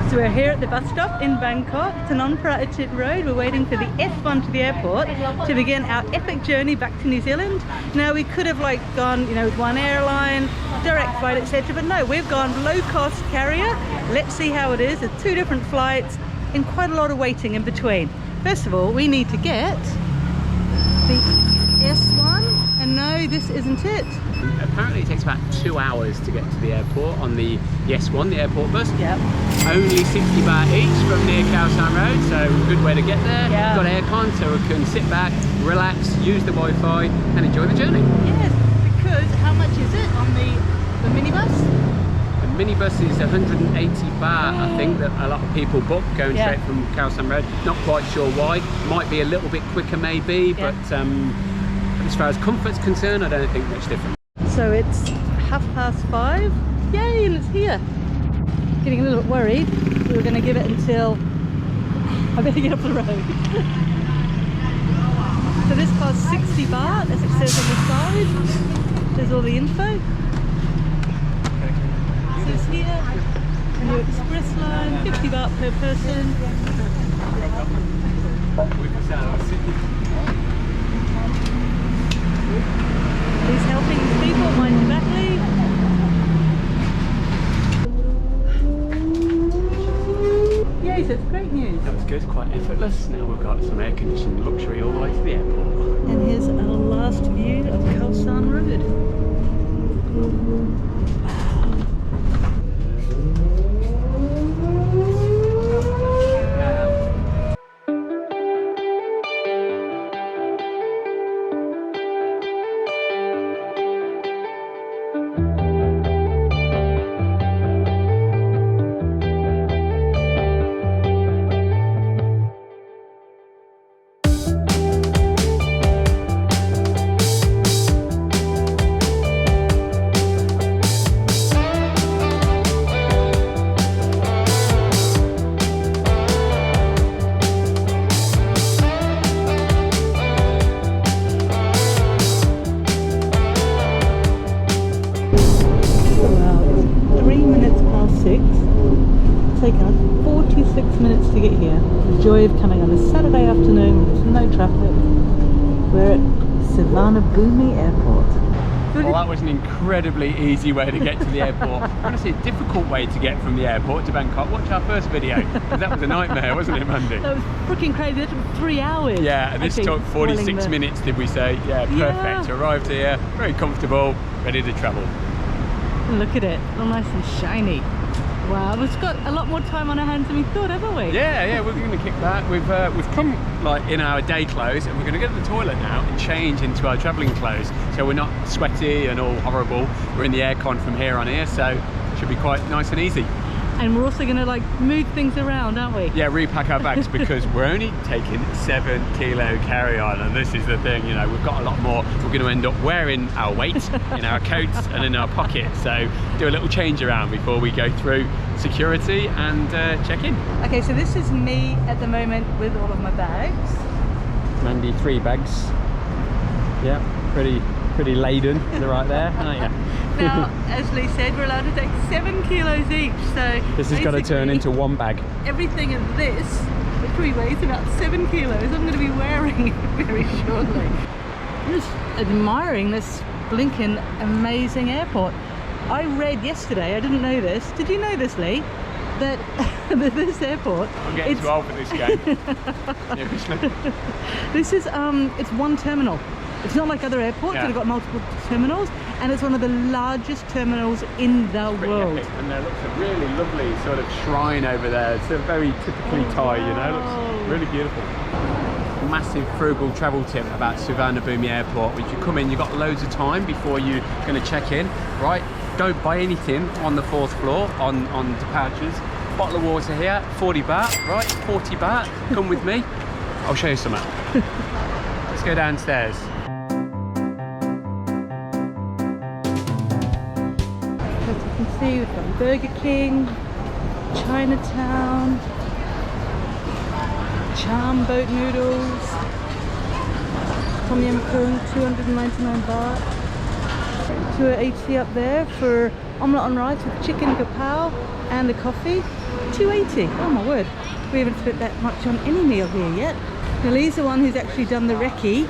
So we're here at the bus stop in Bangkok. It's an on-Pratit road. We're waiting for the S1 to the airport to begin our epic journey back to New Zealand. Now we could have like gone, you know, with one airline, direct flight, etc. But no, we've gone low-cost carrier. Let's see how it is. There's 2 different flights and quite a lot of waiting in between. First of all, we need to get the S1, and no, this isn't it. Apparently it takes about 2 hours to get to the airport on the S1, the airport bus. Yep. Only 60 baht each from near Khao San Road, so good way to get there. Yeah. Got aircon so we can sit back, relax, use the Wi-Fi and enjoy the journey. Yes, because how much is it on the minibus? The minibus is 180 baht, I think, that a lot of people book going straight from Khao San Road. Not quite sure why. Might be a little bit quicker maybe, but as far as comfort's concerned, I don't think much different. So it's 5:30. Yay, and it's here. Getting a little bit worried. We were going to give it until... I better get off the road. So this costs 60 baht, as it says on the side. There's all the info. It says here, a new express line, 50 baht per person. He's helping his people, mind your back lead. Yay, so it's great news. That was good, quite effortless. Now we've got some air-conditioned luxury all the way to the airport. And here's our last view of Khao San Road. Taken us 46 minutes to get here. The joy of coming on a Saturday afternoon, there's no traffic. We're at Suvarnabhumi Airport. Well, that was an incredibly easy way to get to the airport. Honestly, a difficult way to get from the airport to Bangkok. Watch our first video, because that was a nightmare, wasn't it, Mandy? That was freaking crazy. That took 3 hours. Yeah, and this took 46 minutes, did we say? Yeah, perfect. Arrived here, very comfortable, ready to travel. Look at it, all nice and shiny. Wow, we've got a lot more time on our hands than we thought, haven't we? Yeah, we're going to kick back. We've come like in our day clothes, and we're going to go to the toilet now and change into our travelling clothes, so we're not sweaty and all horrible. We're in the aircon from here on here, so it should be quite nice and easy. And we're also going to like move things around, aren't we? Yeah, repack our bags because we're only taking 7 kilo carry-on, and this is the thing, you know, we've got a lot more. We're going to end up wearing our weight in our coats and in our pockets, so do a little change around before we go through security and check in. Okay, so this is me at the moment with all of my bags. Mandy, 3 bags. Yeah, pretty laden. They're right there, aren't you? Now, as Lee said, we're allowed to take 7 kilos each, so this has got to turn into 1 bag. Everything in this, which weighs about 7 kilos, I'm going to be wearing very shortly. I'm just admiring this blinking amazing airport. I read yesterday, I didn't know this, did you know this, Lee? That this airport... I'm getting too old for this game. This is, it's one terminal. It's not like other airports that have got multiple terminals, and it's one of the largest terminals in the world. Epic. And there looks a really lovely sort of shrine over there. It's a very typically Thai, you know, it looks really beautiful. Massive frugal travel tip about Suvarnabhumi Airport. When you come in, you've got loads of time before you're going to check in, right? Don't buy anything on the 4th floor on departures. Bottle of water here, 40 baht, right? 40 baht. Come with me. I'll show you something. Let's go downstairs. As you can see, we've got Burger King, Chinatown, Charm boat noodles, Tom Yum Kung, 299 baht. Tour 80 up there for omelette on rice with chicken kapow and the coffee. 280. Oh my word. We haven't spent that much on any meal here yet. Now Lee's the one who's actually done the recce.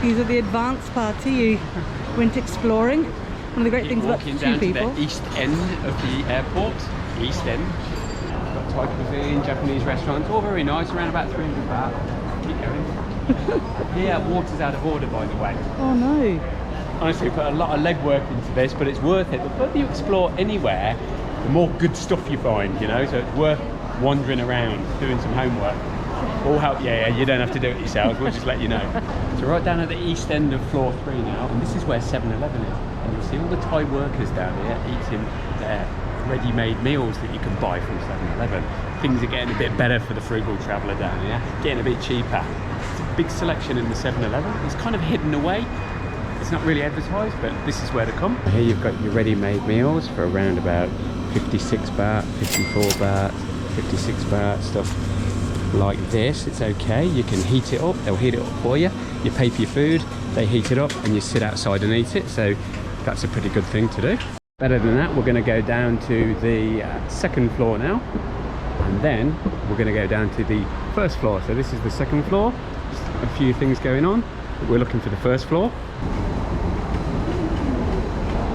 These are the advanced party who went exploring. One of the great things about two down people. to the east end of the airport. East end. Got Thai cuisine, Japanese restaurants, all very nice, around about 300 baht. Keep going. Yeah, water's out of order, by the way. Oh no. Honestly, we put a lot of legwork into this, but it's worth it. The further you explore anywhere, the more good stuff you find, you know, so it's worth wandering around, doing some homework. All help, yeah, you don't have to do it yourselves, we'll just let you know. So right down at the east end of floor 3 now, and this is where 7-Eleven is. And you'll see all the Thai workers down here eating their ready-made meals that you can buy from 7-Eleven. Things are getting a bit better for the frugal traveller down here, getting a bit cheaper. It's a big selection in the 7-Eleven. It's kind of hidden away. It's not really advertised, but this is where to come. Here you've got your ready-made meals for around about 56 baht, 54 baht, 56 baht, stuff like this. It's okay, you can heat it up, they'll heat it up for you. You pay for your food, they heat it up, and you sit outside and eat it, so that's a pretty good thing to do. Better than that, we're going to go down to the second floor now, and then we're going to go down to the first floor. So this is the second floor, just a few things going on. We're looking for the first floor.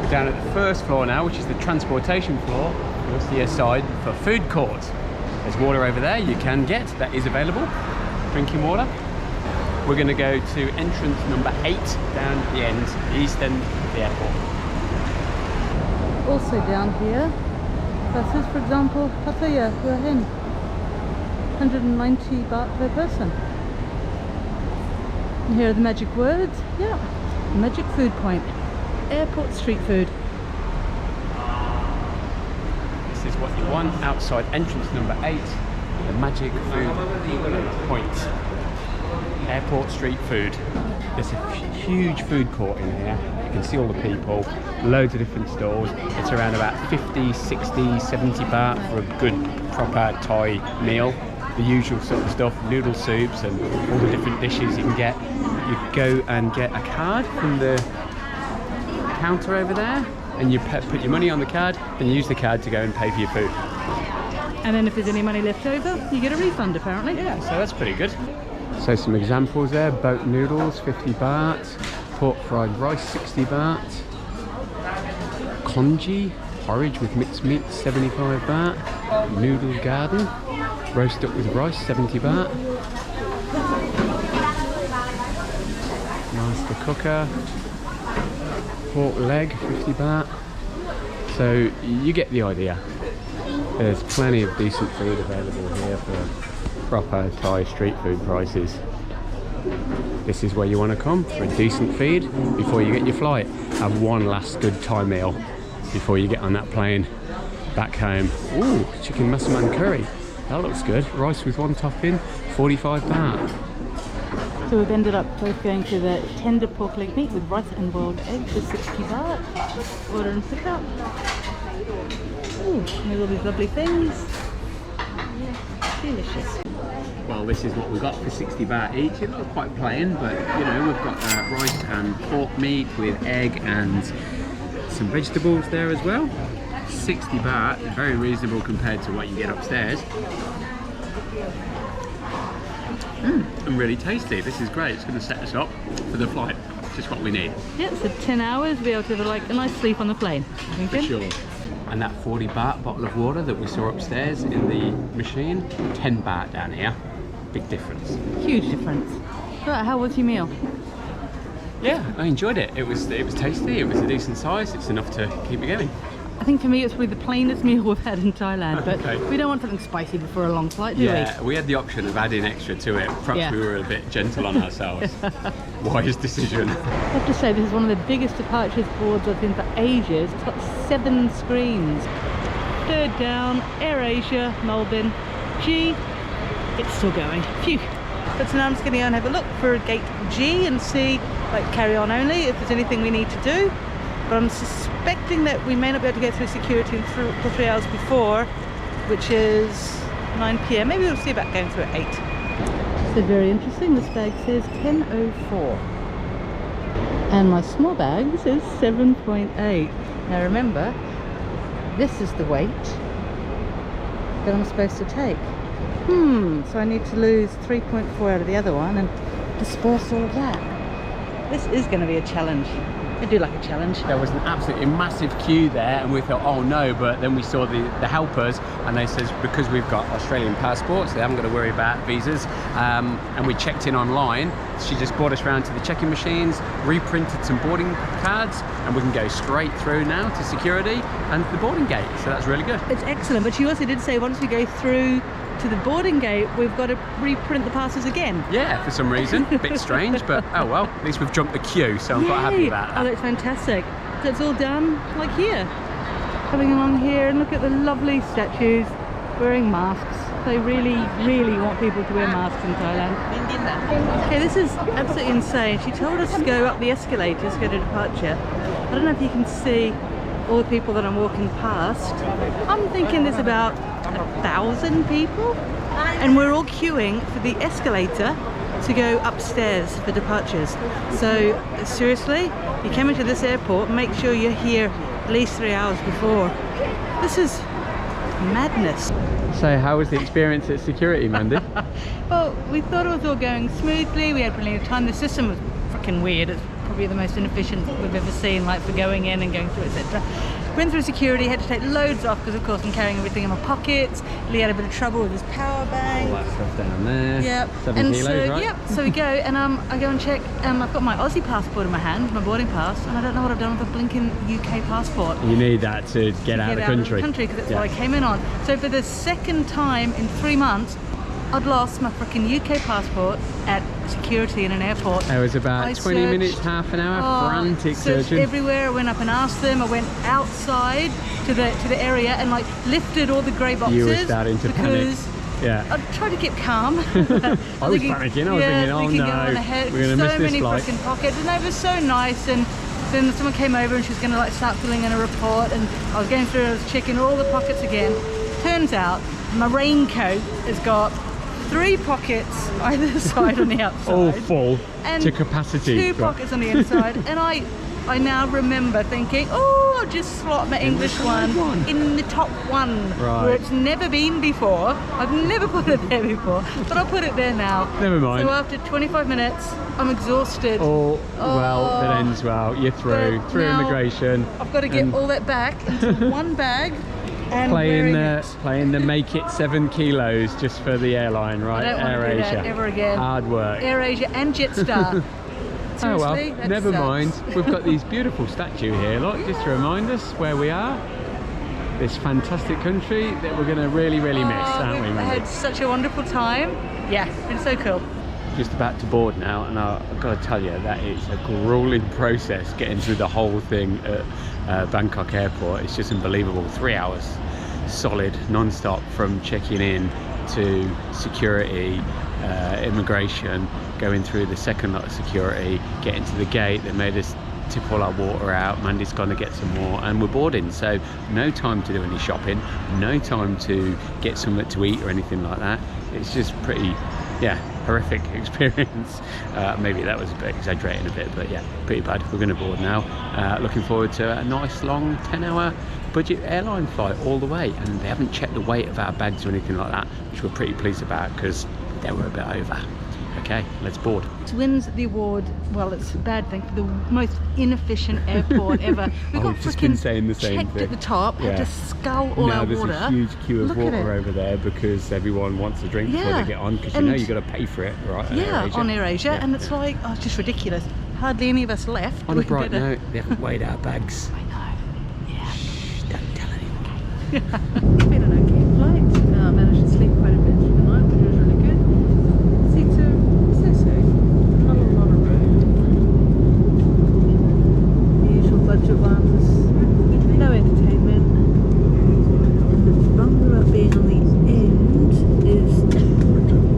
We're down at the first floor now, which is the transportation floor. You'll see a side for food court. There's water over there you can get, that is available, drinking water. We're going to go to entrance number 8 down at the end, east end of the airport. Also down here, this is, for example, Pattaya, Huahin, 190 baht per person. And here are the magic words, yeah, magic food point, airport street food. This is what you want outside entrance number 8, the magic food point. Airport street food. There's a huge food court in here. You can see all the people, loads of different stalls. It's around about 50, 60, 70 baht for a good proper Thai meal. The usual sort of stuff, noodle soups and all the different dishes you can get. You go and get a card from the counter over there, and you put your money on the card and use the card to go and pay for your food. And then if there's any money left over, you get a refund apparently. Yeah, so that's pretty good. So some examples there, boat noodles 50 baht, pork fried rice 60 baht, congee, porridge with mixed meat 75 baht, noodle garden, roast up with rice 70 baht, master cooker, pork leg 50 baht. So you get the idea. There's plenty of decent food available here for proper Thai street food prices. This is where you want to come for a decent feed before you get your flight. Have one last good Thai meal before you get on that plane back home. Ooh, chicken massaman curry. That looks good. Rice with one topping, 45 baht. So we've ended up both going to the tender pork leg meat with rice and boiled eggs for 60 baht. Order and pick up. Ooh, and there's all these lovely things. Delicious. Well, this is what we got for 60 baht each. It looks quite plain, but you know, we've got rice and pork meat with egg and some vegetables there as well. 60 baht, very reasonable compared to what you get upstairs. And really tasty. This is great. It's going to set us up for the flight. Just what we need. Yeah, so 10 hours, be able to have like a nice sleep on the plane. For sure. And that 40 baht bottle of water that we saw upstairs in the machine, 10 baht down here. Big difference. Huge difference. Right, how was your meal? Yeah, I enjoyed it. It was tasty. It was a decent size. It's enough to keep me going. I think for me it's probably the plainest meal we've had in Thailand, but Okay. we don't want something spicy before a long flight, do we? Yeah, we had the option of adding extra to it. Perhaps we were a bit gentle on ourselves. Wise decision. I have to say, this is one of the biggest departures boards I've been for ages. It's got 7 screens. Third down, Air Asia, Melbourne, G. It's still going. Phew. But so now I'm just going to go and have a look for gate G and see, like, carry on only, if there's anything we need to do. But I'm suspecting that we may not be able to get through security for 3 hours before, which is 9 PM. Maybe we'll see about going through at 8. So very interesting, this bag says 10:04. And my small bag says 7.8. Now remember, this is the weight that I'm supposed to take. So I need to lose 3.4 out of the other one and disperse all of that. This is going to be a challenge. I do like a challenge. There was an absolutely massive queue there, and we thought, oh no, but then we saw the helpers, and they says because we've got Australian passports, they haven't got to worry about visas, and we checked in online. She just brought us around to the check-in machines, reprinted some boarding cards, and we can go straight through now to security and the boarding gate, so that's really good. It's excellent, but she also did say once we go through to the boarding gate, we've got to reprint the passes again. Yeah, for some reason. A bit strange, but oh well, at least we've jumped the queue, so I'm quite happy about that. Oh, that's fantastic. So it's all done like here. Coming along here, and look at the lovely statues wearing masks. They really, really want people to wear masks in Thailand. Okay, this is absolutely insane. She told us to go up the escalators, go to departure. I don't know if you can see all the people that I'm walking past. I'm thinking there's about 1,000 people, and we're all queuing for the escalator to go upstairs for departures. So seriously, you came into this airport, make sure you're here at least 3 hours before. This is madness. So how was the experience at security, Mandy? Well, we thought it was all going smoothly. We had plenty of time. The system was freaking weird. It's probably the most inefficient we've ever seen, like for going in and going through, etc. Went through security, had to take loads off because of course I'm carrying everything in my pockets. Lee had a bit of trouble with his power bank. All that stuff down there. Yep. 7 kilos, right? Yep. So we go, and I go and check. I've got my Aussie passport in my hand, my boarding pass, and I don't know what I've done with a blinking UK passport. You need that to get out of the country. Because that's what I came in on. So for the second time in 3 months, I'd lost my freaking UK passport at security in an airport. It was about 20 minutes, half an hour, frantic searching. Everywhere. I went up and asked them. I went outside to the area and like lifted all the grey boxes. You were starting to panic. Yeah. I tried to keep calm. I was panicking. I was thinking, oh no, we're going to miss this flight. So many freaking pockets, and they were so nice. And then someone came over and she was going to like start filling in a report, and I was going through, I was checking all the pockets again. Turns out my raincoat has got 3 pockets either side on the outside. All full and to capacity. 2 pockets on the inside. And I now remember thinking, oh, I'll just slot my English one in the top one, where it's never been before. I've never put it there before, but I'll put it there now. Never mind. So after 25 minutes, I'm exhausted. Oh, well, that ends well. You're through immigration. I've got to get all that back into one bag. And playing the make it 7 kilos just for the airline, right? I don't want to do that ever again. Hard work. Air Asia and Jetstar. Oh well, never mind. We've got these beautiful statue here, look, just to remind us where we are. This fantastic country that we're going to really, really miss, aren't we, Mandy? I had such a wonderful time. Yeah, it's been so cool. Just about to board now, and I've got to tell you that it's a grueling process getting through the whole thing at Bangkok Airport. It's just unbelievable. 3 hours solid, non-stop, from checking in to security, immigration, going through the second lot of security, getting to the gate. They made us tip all our water out. Mandy's gone to get some more, and we're boarding, so no time to do any shopping, no time to get something to eat or anything like that. It's just pretty, horrific experience. Maybe that was a bit exaggerating a bit, but yeah, pretty bad. We're going to board now. Looking forward to a nice long 10-hour budget airline flight all the way, and they haven't checked the weight of our bags or anything like that, which we're pretty pleased about because they were a bit over. Okay, let's board. It wins the award, well, it's a bad thing, for the most inefficient airport ever. We got just been saying the same checked thing at the top, had to scull all our water. Now there's a huge queue of water over there because everyone wants a drink before they get on, because you know you've got to pay for it, right? On Air Asia, and it's like, oh, it's just ridiculous. Hardly any of us left. On a bright note, they haven't weighed our bags. I know, yeah. Shh, don't tell anyone. It's been an okay flight. I managed to sleep quite a bit through the night, which was really good. Seats are so. Not a lot of room. The usual bunch of answers. No entertainment. And the bummer of being on the end is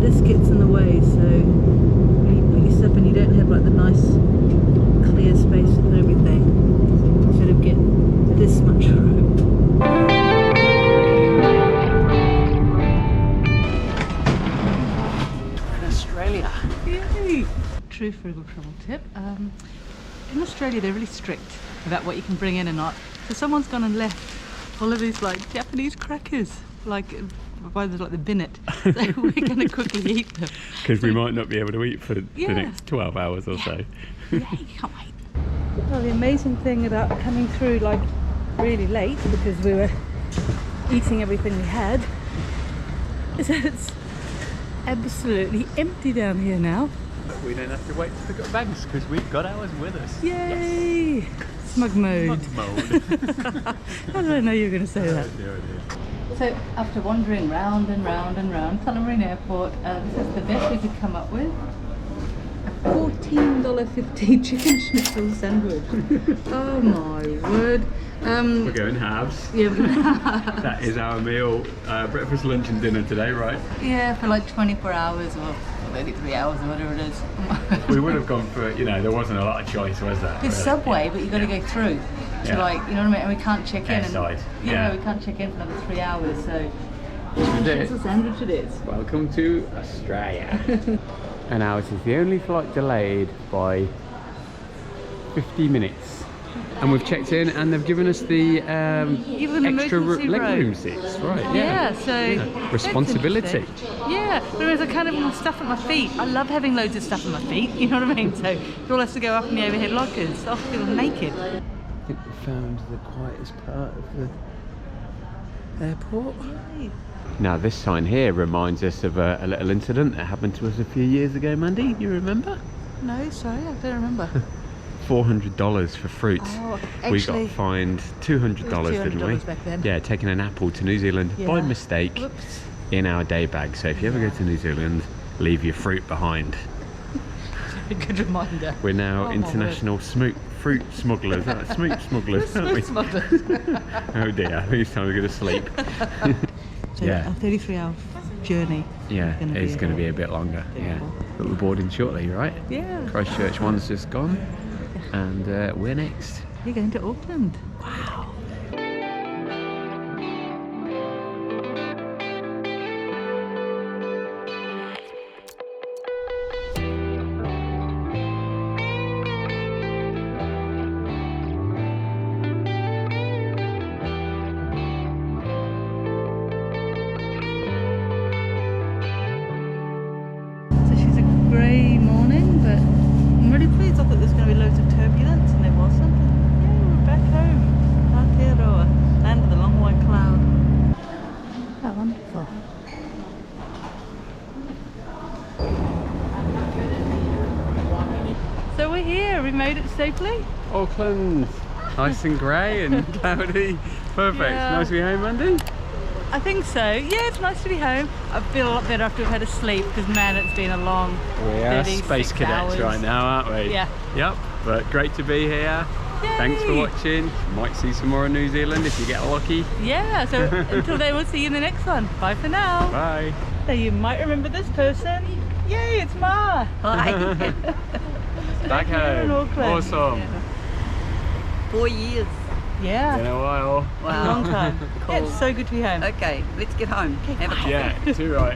this gets in the way, so when you put your stuff in, you don't have like the nice clear space and everything. You sort of get this much room. True frugal travel tip. In Australia they're really strict about what you can bring in and not. So someone's gone and left all of these like Japanese crackers, like provided like the binnet. So we're going to quickly eat them. Because we might not be able to eat for Yeah. the next 12 hours or so. Yeah, you can't wait. Well, the amazing thing about coming through like really late, because we were eating everything we had, is that it's absolutely empty down here now. But we don't have to wait to pick up bags because we've got ours with us. Yay! Smug mode. Smug mode. How did I know you were going to say that? No idea. So after wandering round and round and round Tullamarine Airport, this is the best we could come up with. A $14.50 chicken schnitzel sandwich. Oh my word. We're going halves. Yeah, we're gonna have. That is our meal, breakfast, lunch and dinner today, right? Yeah, for like 24 hours or 33 hours or whatever it is. We would have gone for, you know, there wasn't a lot of choice, was there? It's really? Subway, but you've got to go through. To Yeah. like, you know what I mean? And we can't check in. Airside, And, yeah. we can't check in for another 3 hours, so We did. schnitzel sandwich it is. Welcome to Australia. And ours is the only flight delayed by 50 minutes. And we've checked in and they've given us the Even extra emergency row. legroom seats, right? Yeah, so Yeah. Responsibility. that's interesting. Yeah, whereas I kind of want stuff at my feet. I love having loads of stuff at my feet, you know what I mean? So it all has to go up in the overhead lockers. I feel naked. I think we found the quietest part of the airport. Now this sign here reminds us of a little incident that happened to us a few years ago, Mandy. You remember? No, sorry, I don't remember. $400 for fruit. Oh, We actually, got fined $200, didn't we? $200 back then. Yeah, taking an apple to New Zealand by Yeah. mistake Whoops. in our day bag. So if you ever go to New Zealand, leave your fruit behind. A good reminder. We're now Oh, my international fruit smugglers, smoot smugglers, aren't we? Oh dear, I think it's time to go to sleep. So Yeah. a 33-hour journey. Yeah, Gonna it's be going to be a a bit longer. Yeah, Beautiful. but we're boarding shortly, right? Yeah. Christchurch one's just gone, and we're next. You're going to Auckland. Wow. So she's a grey morning, but I'm really pleased. I thought there was going to be loads of turbulence, and there wasn't. Yeah, we're back home. Aotearoa, land of the long white cloud. How wonderful. So we're here. We made it safely. Auckland, nice and grey and cloudy. Perfect. Yeah. Nice to be home, Mandy. I think so. Yeah, it's nice to be home. I feel a lot better after we've had a sleep, because man, it's been a long We are 36 space cadets hours. right now, aren't we? Yeah. Yep. But great to be here. Yay. Thanks for watching. Might see some more in New Zealand if you get lucky. Yeah, so until then, we'll see you in the next one. Bye for now. Bye. So you might remember this person. Yay, it's Ma. Hi. Back here in home. Auckland. Awesome. 4 years. Yeah, Been a while. a long time. Cool. Yeah, it's so good to be home. Okay, let's get home. Have a coffee. Yeah, too right.